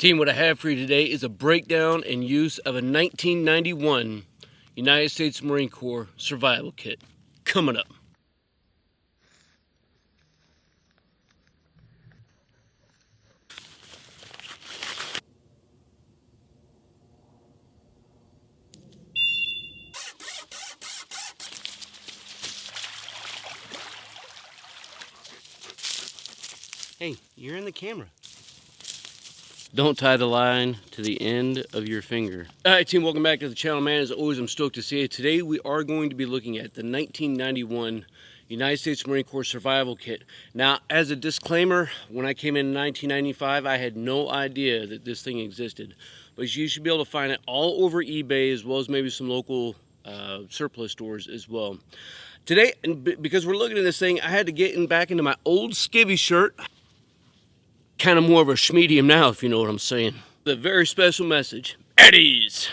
Team, what I have for you today is a breakdown and use of a 1991 United States Marine Corps survival kit. Coming up. Hey, you're in the camera. Don't tie the line to the end of your finger. All right, team, welcome back to the channel, man. As always, I'm stoked to see you. Today, we are going to be looking at the 1991 United States Marine Corps Survival Kit. Now, as a disclaimer, when I came in 1995, I had no idea that this thing existed. But you should be able to find it all over eBay, as well as maybe some local surplus stores as well. Today, because we're looking at this thing, I had to get back into my old skivvy shirt. Kind of more of a schmedium now, if you know what I'm saying. The very special message, Eddie's.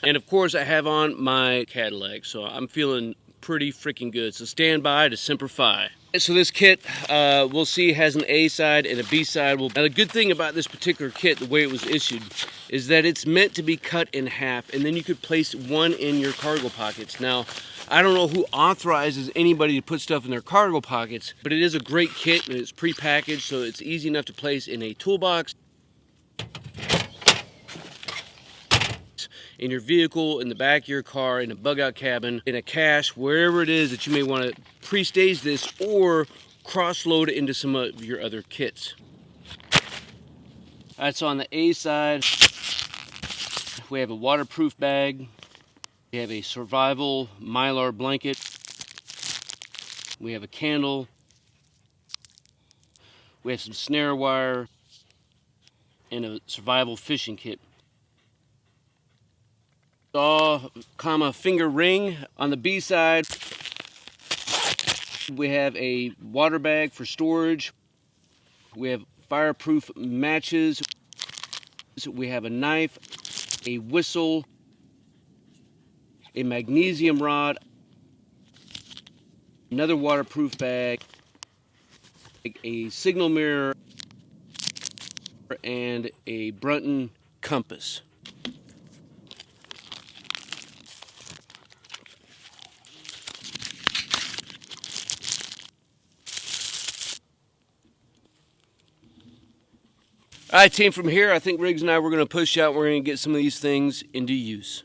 And of course I have on my Cadillac, so I'm feeling pretty freaking good. So stand by to Semper Fi. So this kit, we'll see, has an A side and a B side. Now the good thing about this particular kit, the way it was issued, is that it's meant to be cut in half, and then you could place one in your cargo pockets. Now, I don't know who authorizes anybody to put stuff in their cargo pockets, but it is a great kit and it's pre-packaged, so it's easy enough to place in a toolbox, in your vehicle, in the back of your car, in a bug-out cabin, in a cache, wherever it is that you may want to pre-stage this or cross-load it into some of your other kits. All right, so on the A side, we have a waterproof bag. We have a survival Mylar blanket. We have a candle. We have some snare wire and a survival fishing kit. Saw, finger ring. On the B side, we have a water bag for storage. We have fireproof matches. We have a knife, a whistle, a magnesium rod, another waterproof bag, a signal mirror, and a Brunton compass. All right, team, from here, I think Riggs and I, we're going to push out. We're going to get some of these things into use.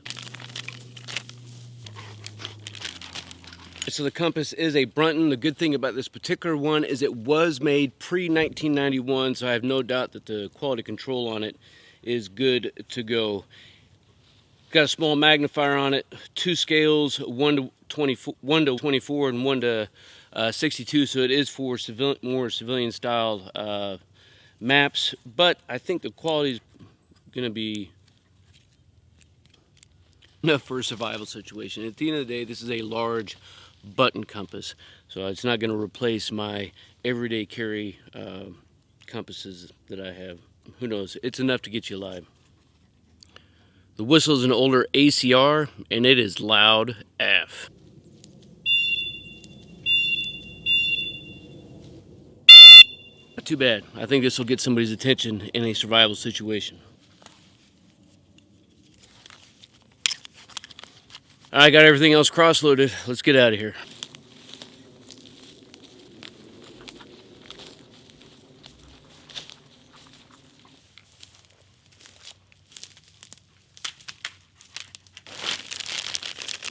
So the compass is a Brunton. The good thing about this particular one is it was made pre-1991, so I have no doubt that the quality control on it is good to go. Got a small magnifier on it, 2 scales, 1 to 24 and 1 to 62, so it is for more civilian style maps, but I think the quality is going to be enough for a survival situation. At the end of the day, this is a large button compass, so it's not going to replace my everyday carry compasses that I have. Who knows? It's enough to get you alive. The whistle is an older ACR, and it is loud AF. Not too bad. I think this will get somebody's attention in a survival situation. I got everything else cross-loaded. Let's get out of here.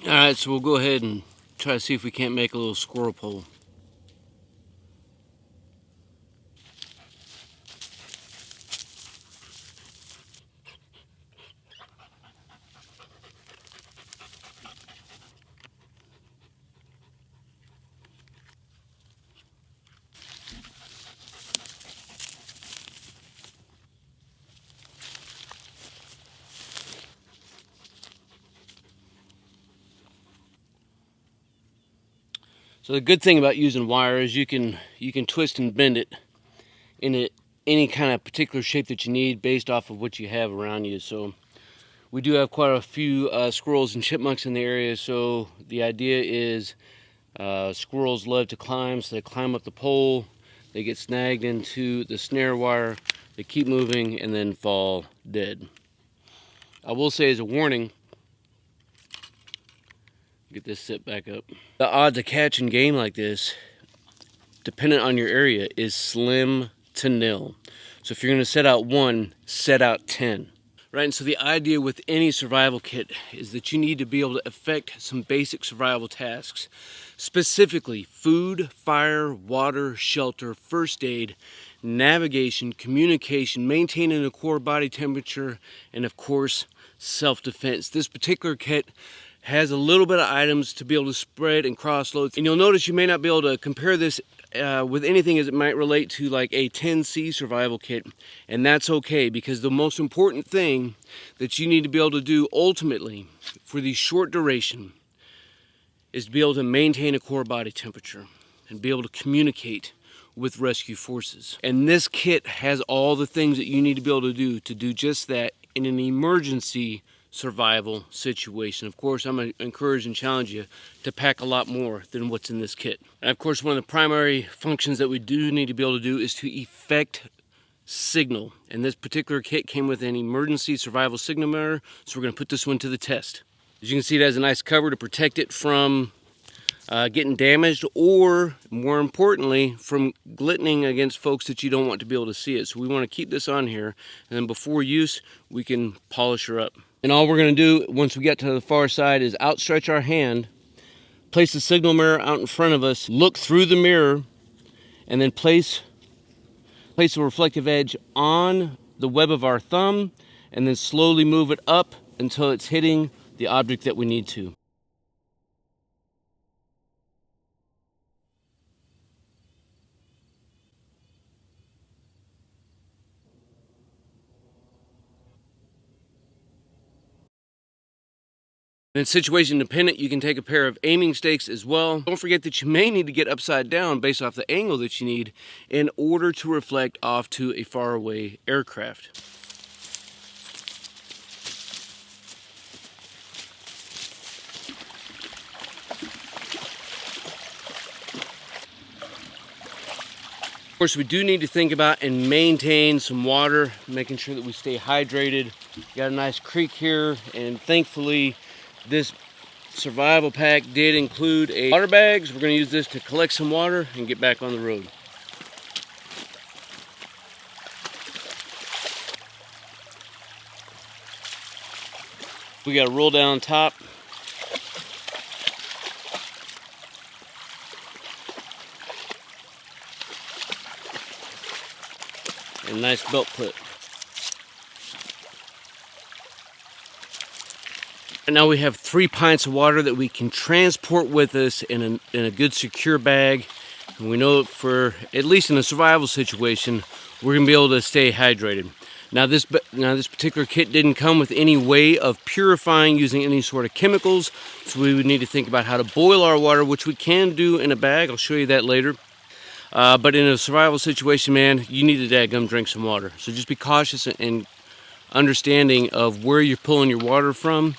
All right, so we'll go ahead and try to see if we can't make a little squirrel pole. So the good thing about using wire is you can twist and bend it in any kind of particular shape that you need based off of what you have around you. So we do have quite a few squirrels and chipmunks in the area, so the idea is squirrels love to climb, so they climb up the pole, they get snagged into the snare wire, they keep moving and then fall dead. I will say as a warning, get this set back up. The odds of catching game like this, dependent on your area, is slim to nil. So if you're gonna set out 1, set out 10. Right, and so the idea with any survival kit is that you need to be able to effect some basic survival tasks. Specifically, food, fire, water, shelter, first aid, navigation, communication, maintaining a core body temperature, and of course, self-defense. This particular kit has a little bit of items to be able to spread and cross load. And you'll notice you may not be able to compare this with anything as it might relate to like a 10C survival kit. And that's okay, because the most important thing that you need to be able to do ultimately for the short duration is to be able to maintain a core body temperature and be able to communicate with rescue forces. And this kit has all the things that you need to be able to do just that in an emergency survival situation. Of course, I'm going to encourage and challenge you to pack a lot more than what's in this kit. And of course, one of the primary functions that we do need to be able to do is to effect signal. And this particular kit came with an emergency survival signal mirror, so we're going to put this one to the test. As you can see, it has a nice cover to protect it from getting damaged, or more importantly, from glistening against folks that you don't want to be able to see it. So we want to keep this on here, and then before use, we can polish her up. And all we're going to do once we get to the far side is outstretch our hand, place the signal mirror out in front of us, look through the mirror, and then place a reflective edge on the web of our thumb, and then slowly move it up until it's hitting the object that we need to. And situation dependent, you can take a pair of aiming stakes as well. Don't forget that you may need to get upside down based off the angle that you need in order to reflect off to a faraway aircraft. Of course, we do need to think about and maintain some water, making sure that we stay hydrated. Got a nice creek here, and thankfully this survival pack did include a water bags. We're going to use this to collect some water and get back on the road. We got to roll down top. And a nice belt clip. And now we have 3 pints of water that we can transport with us in a good secure bag. And we know for, at least in a survival situation, we're going to be able to stay hydrated. Now this particular kit didn't come with any way of purifying using any sort of chemicals. So we would need to think about how to boil our water, which we can do in a bag. I'll show you that later. But in a survival situation, man, you need to dadgum drink some water. So just be cautious and understanding of where you're pulling your water from,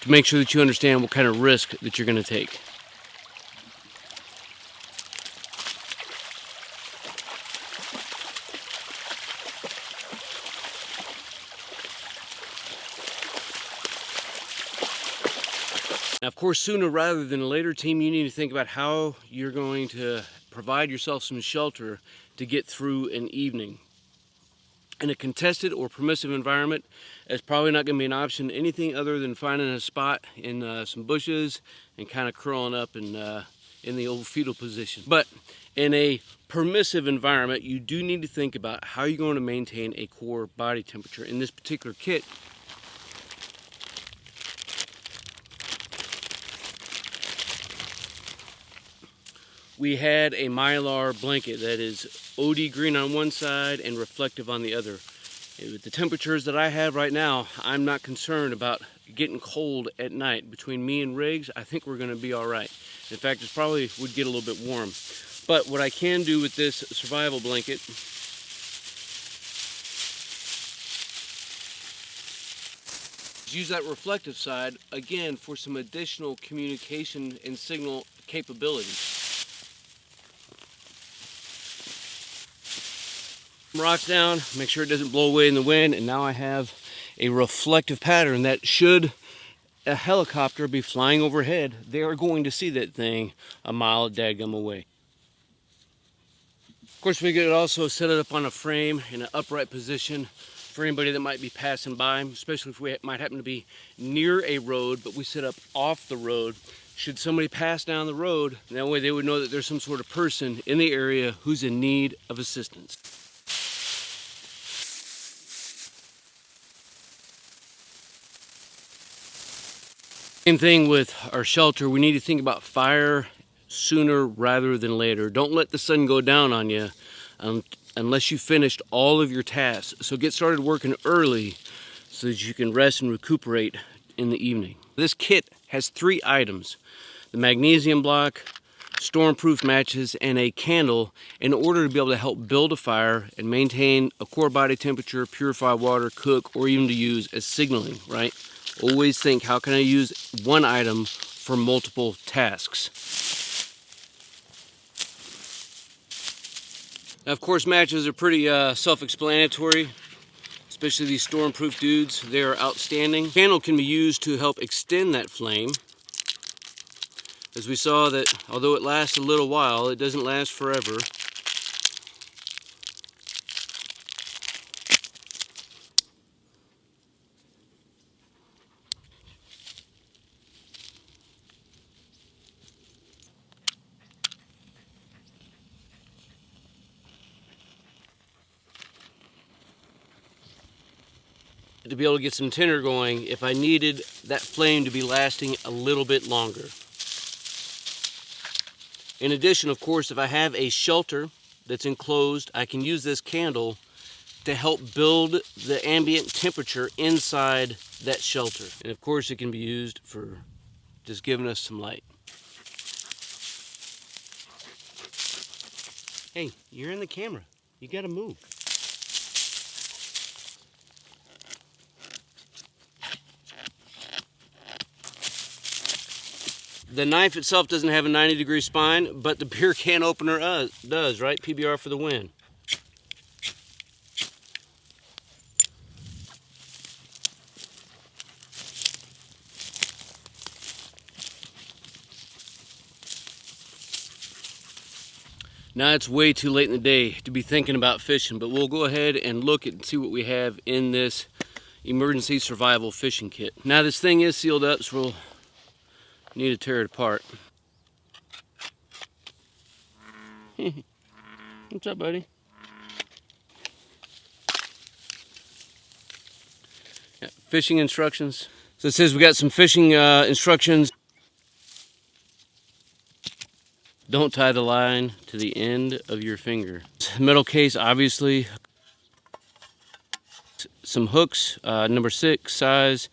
to make sure that you understand what kind of risk that you're going to take. Now, of course, sooner rather than later, team, you need to think about how you're going to provide yourself some shelter to get through an evening. In a contested or permissive environment, it's probably not going to be an option, anything other than finding a spot in some bushes and kind of curling up in the old fetal position. But in a permissive environment, you do need to think about how you're going to maintain a core body temperature. In this particular kit, we had a Mylar blanket that is OD green on one side and reflective on the other. With the temperatures that I have right now, I'm not concerned about getting cold at night. Between me and Riggs, I think we're going to be all right. In fact, it probably would get a little bit warm. But what I can do with this survival blanket is use that reflective side, again, for some additional communication and signal capabilities. rocks down, make sure it doesn't blow away in the wind, and now I have a reflective pattern that should a helicopter be flying overhead, they are going to see that thing a mile dadgum away. Of course, we could also set it up on a frame in an upright position for anybody that might be passing by, especially if we might happen to be near a road, but we set up off the road. Should somebody pass down the road, that way they would know that there's some sort of person in the area who's in need of assistance. Same thing with our shelter. We need to think about fire sooner rather than later. Don't let the sun go down on you unless you finished all of your tasks. So get started working early so that you can rest and recuperate in the evening. This kit has 3 items: the magnesium block, storm-proof matches, and a candle in order to be able to help build a fire and maintain a core body temperature, purify water, cook, or even to use as signaling, right? Always think, how can I use one item for multiple tasks? Now, of course, matches are pretty self-explanatory, especially these storm-proof dudes. They are outstanding. Candle can be used to help extend that flame. As we saw that although it lasts a little while, it doesn't last forever. To be able to get some tinder going if I needed that flame to be lasting a little bit longer. In addition, of course, if I have a shelter that's enclosed, I can use this candle to help build the ambient temperature inside that shelter. And of course, it can be used for just giving us some light. Hey, you're in the camera. You gotta move. The knife itself doesn't have a 90-degree spine, but the beer can opener does, right? PBR for the win. Now it's way too late in the day to be thinking about fishing, but we'll go ahead and look and see what we have in this emergency survival fishing kit. Now this thing is sealed up, so we'll need to tear it apart. What's up, buddy? Yeah, fishing instructions. So it says we got some fishing instructions. Don't tie the line to the end of your finger. Metal case, obviously. Some hooks, number 6 size.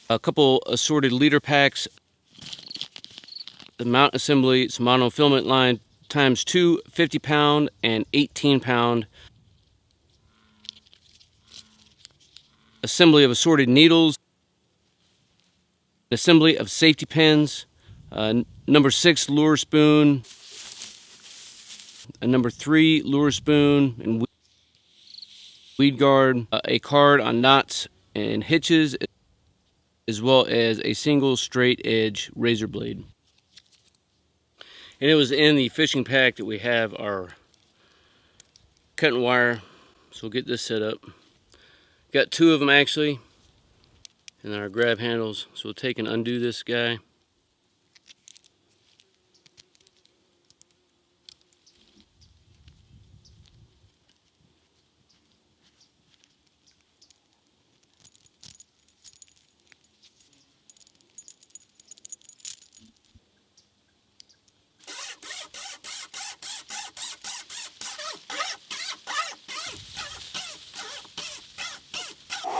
A couple assorted leader packs, the mount assembly, some monofilament line times 2 50-pound and 18-pound. Assembly of assorted needles, assembly of safety pins, number 6 lure spoon, a number 3 lure spoon and weed guard, a card on knots and hitches, as well as a single straight edge razor blade. And it was in the fishing pack that we have our cutting wire, so we'll get this set up. Got 2 of them actually, and our grab handles, so we'll take and undo this guy.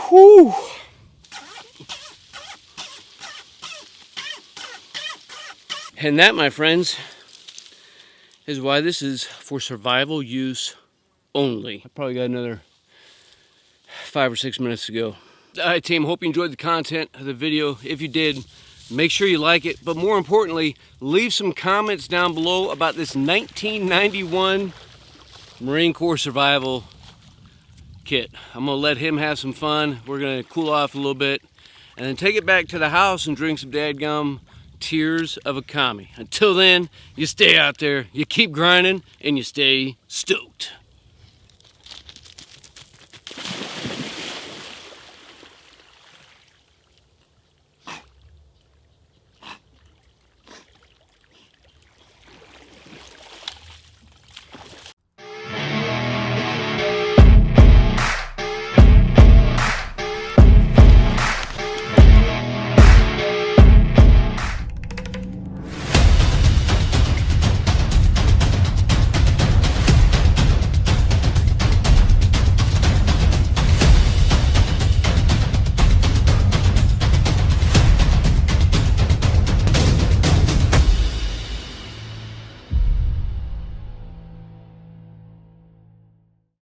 Whew. And that, my friends, is why this is for survival use only. I probably got another 5 or 6 minutes to go. All right, team, hope you enjoyed the content of the video. If you did, make sure you like it, but more importantly, leave some comments down below about this 1991 Marine Corps survival kit. I'm gonna let him have some fun. We're gonna cool off a little bit and then take it back to the house and drink some dadgum Tears of a Commie. Until then, you stay out there, you keep grinding, and you stay stoked.